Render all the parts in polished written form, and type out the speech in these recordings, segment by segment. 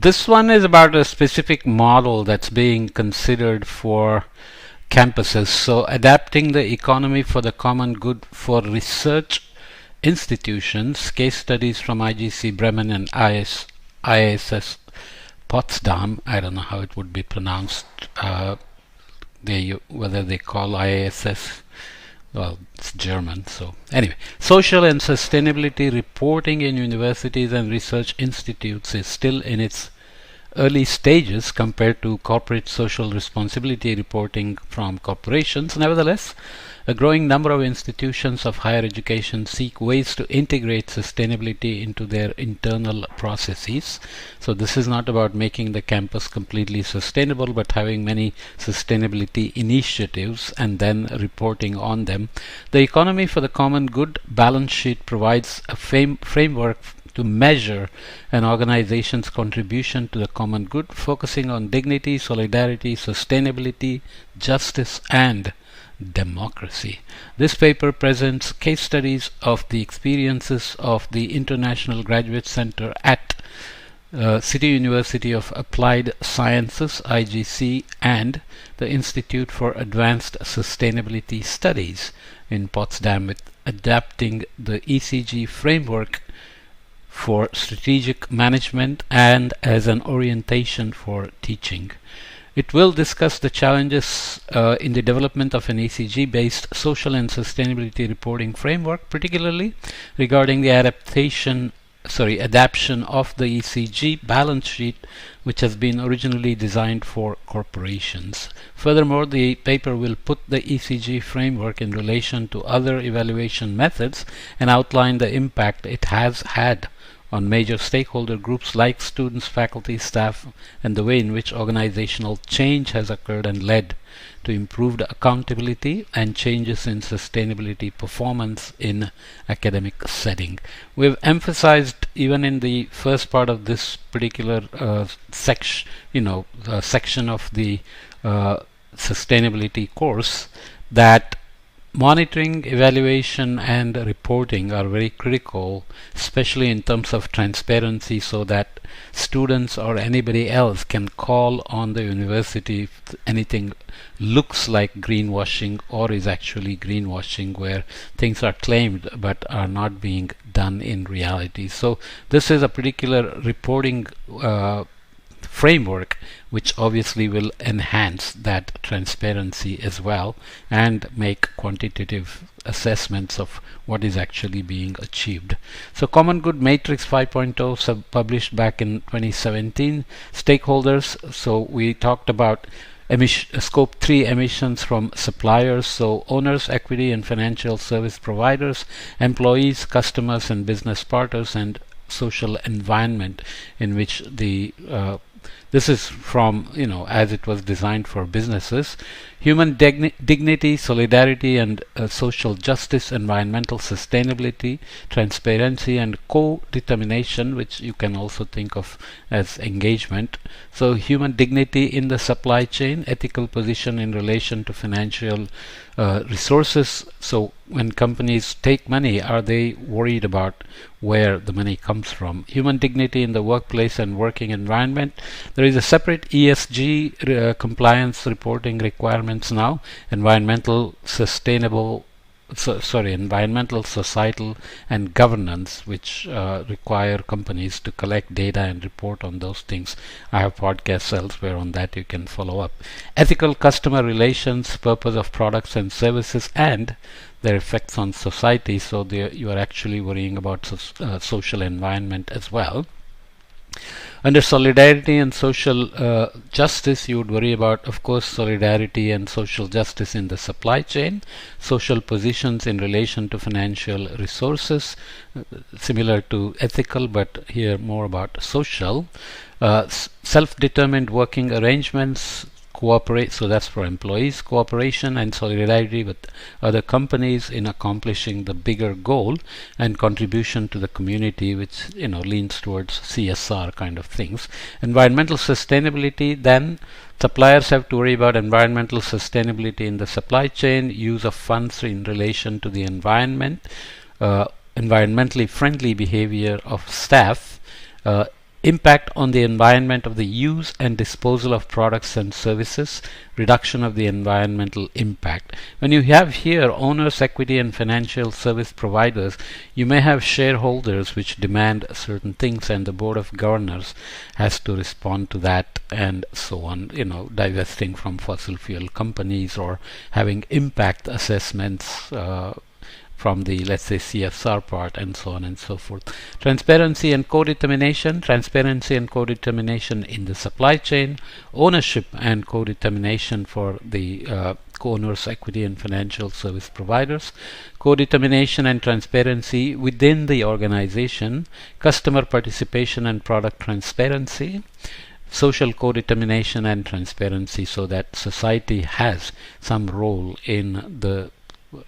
This one is about a specific model that's being considered for campuses. So, adapting the economy for the common good for research institutions, case studies from IGC Bremen and ISS Potsdam. I don't know how it would be pronounced. Whether they call IASS, well, it's German. So anyway, social and sustainability reporting in universities and research institutes is still in its early stages compared to corporate social responsibility reporting from corporations. Nevertheless, a growing number of institutions of higher education seek ways to integrate sustainability into their internal processes. So this is not about making the campus completely sustainable, but having many sustainability initiatives and then reporting on them. The Economy for the Common Good balance sheet provides a framework to measure an organization's contribution to the common good, focusing on dignity, solidarity, sustainability, justice, and democracy. This paper presents case studies of the experiences of the International Graduate Center at City University of Applied Sciences, IGC, and the Institute for Advanced Sustainability Studies in Potsdam, with adapting the ECG framework for strategic management and as an orientation for teaching. It will discuss the challenges in the development of an ECG-based social and sustainability reporting framework, particularly regarding the adaptation of the ECG balance sheet, which has been originally designed for corporations. Furthermore, the paper will put the ECG framework in relation to other evaluation methods and outline the impact it has had on major stakeholder groups like students, faculty, staff, and the way in which organizational change has occurred and led to improved accountability and changes in sustainability performance in academic setting. We've emphasized, even in the first part of this particular section of the sustainability course, that monitoring, evaluation, and reporting are very critical, especially in terms of transparency, so that students or anybody else can call on the university if anything looks like greenwashing or is actually greenwashing, where things are claimed but are not being done in reality. So this is a particular reporting framework which obviously will enhance that transparency as well and make quantitative assessments of what is actually being achieved. So Common Good Matrix 5.0 published back in 2017. Stakeholders, so we talked about Scope 3 emissions from suppliers, so owners, equity and financial service providers, employees, customers and business partners, and social environment in which the this is from, as it was designed for businesses. Human dignity, solidarity and social justice, environmental sustainability, transparency and co-determination, which you can also think of as engagement. So human dignity in the supply chain, ethical position in relation to financial resources. So when companies take money, are they worried about where the money comes from? Human dignity in the workplace and working environment. There is a separate ESG compliance reporting requirements now. Environmental, societal and governance, which require companies to collect data and report on those things. I have podcasts elsewhere on that, you can follow up. Ethical customer relations, purpose of products and services, and their effects on society. So you are actually worrying about social environment as well. Under solidarity and social justice, you would worry about, of course, solidarity and social justice in the supply chain, social positions in relation to financial resources, similar to ethical, but here more about social, self-determined working arrangements, so that's for employees, cooperation and solidarity with other companies in accomplishing the bigger goal, and contribution to the community, which leans towards CSR kind of things. Environmental sustainability, then suppliers have to worry about environmental sustainability in the supply chain, use of funds in relation to the environment, environmentally friendly behavior of staff, impact on the environment of the use and disposal of products and services, reduction of the environmental impact. When you have here owners, equity and financial service providers, you may have shareholders which demand certain things, and the board of governors has to respond to that and so on, divesting from fossil fuel companies or having impact assessments from the, let's say, CSR part and so on and so forth. Transparency and co-determination, transparency and co-determination in the supply chain, ownership and co-determination for the owners, equity and financial service providers, co-determination and transparency within the organization, customer participation and product transparency, social co-determination and transparency so that society has some role in the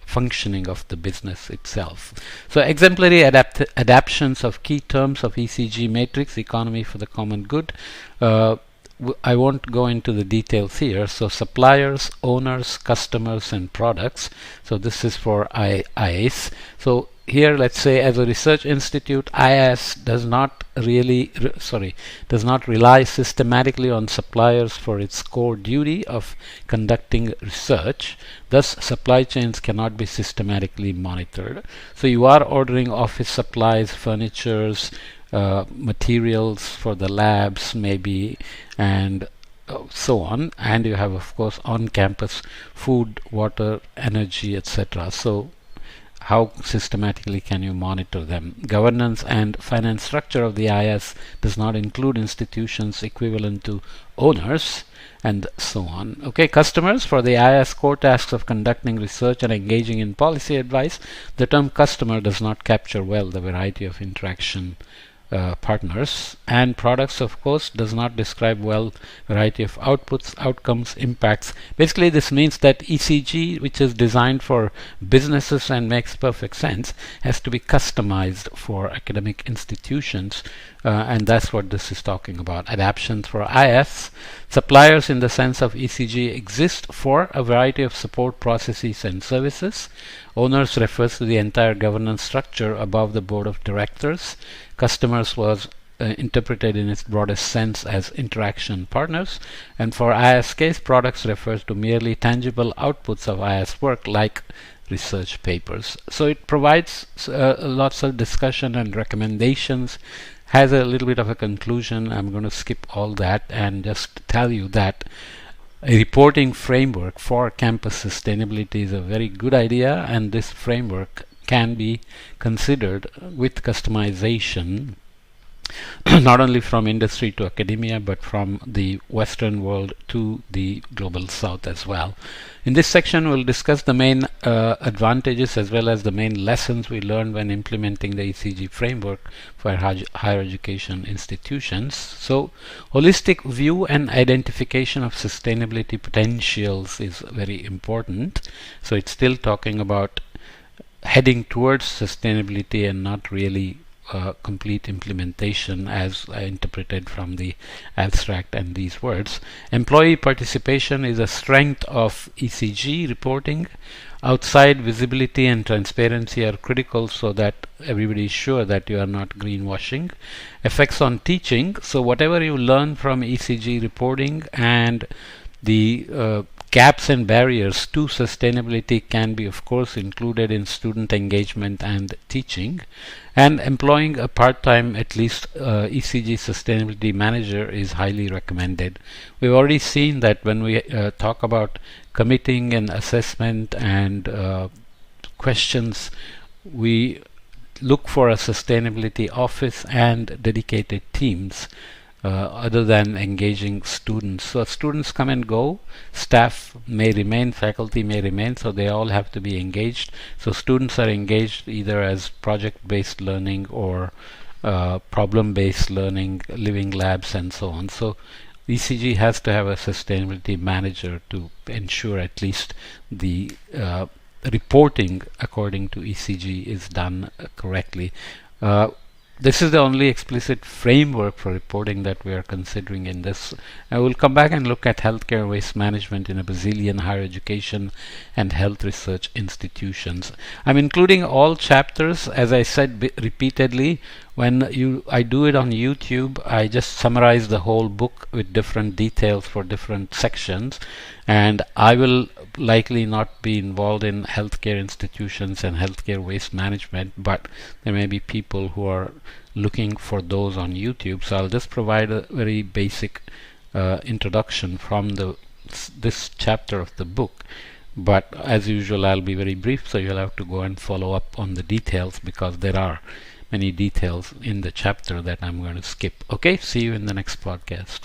functioning of the business itself. So exemplary adaptations of key terms of ECG matrix, economy for the common good. I won't go into the details here. So suppliers, owners, customers and products. So this is for IIS. So here, let's say, as a research institute, IIS does not rely systematically on suppliers for its core duty of conducting research. Thus, supply chains cannot be systematically monitored. So you are ordering office supplies, furnitures, materials for the labs maybe, and so on. And you have, of course, on-campus food, water, energy, etc. So how systematically can you monitor them? Governance and finance structure of the IIS does not include institutions equivalent to owners and so on. Okay, customers. For the IIS core tasks of conducting research and engaging in policy advice, the term customer does not capture well the variety of interaction partners. And products, of course, does not describe well variety of outputs, outcomes, impacts. Basically, this means that ECG, which is designed for businesses and makes perfect sense, has to be customized for academic institutions, and that's what this is talking about. Adaptations for IIS. Suppliers in the sense of ECG exist for a variety of support processes and services. Owners refers to the entire governance structure above the board of directors. Customers was interpreted in its broadest sense as interaction partners. And for IIS case, products refers to merely tangible outputs of IIS work like research papers. So it provides lots of discussion and recommendations, has a little bit of a conclusion. I'm going to skip all that and just tell you that a reporting framework for campus sustainability is a very good idea, and this framework can be considered with customization not only from industry to academia, but from the Western world to the global South as well. In this section, we'll discuss the main advantages as well as the main lessons we learned when implementing the ECG framework for higher education institutions. So, holistic view and identification of sustainability potentials is very important. So, it's still talking about heading towards sustainability and not really complete implementation as interpreted from the abstract and these words. Employee participation is a strength of ECG reporting. Outside visibility and transparency are critical so that everybody is sure that you are not greenwashing. Effects on teaching. So whatever you learn from ECG reporting and the gaps and barriers to sustainability can be, of course, included in student engagement and teaching. And employing a part-time, at least ECG sustainability manager is highly recommended. We've already seen that when we talk about committing and assessment and questions, we look for a sustainability office and dedicated teams. Other than engaging students. So students come and go, staff may remain, faculty may remain, so they all have to be engaged. So students are engaged either as project-based learning or problem-based learning, living labs and so on. So ECG has to have a sustainability manager to ensure at least the reporting according to ECG is done correctly. This is the only explicit framework for reporting that we are considering in this. I will come back and look at healthcare waste management in a bazillion higher education and health research institutions. I'm including all chapters, as I said repeatedly. when I do it on YouTube, I just summarize the whole book with different details for different sections, and I will likely not be involved in healthcare institutions and healthcare waste management, but there may be people who are looking for those on YouTube, so I'll just provide a very basic introduction from this chapter of the book. But as usual, I'll be very brief, so you'll have to go and follow up on the details, because there are many details in the chapter that I'm going to skip. Okay, see you in the next podcast.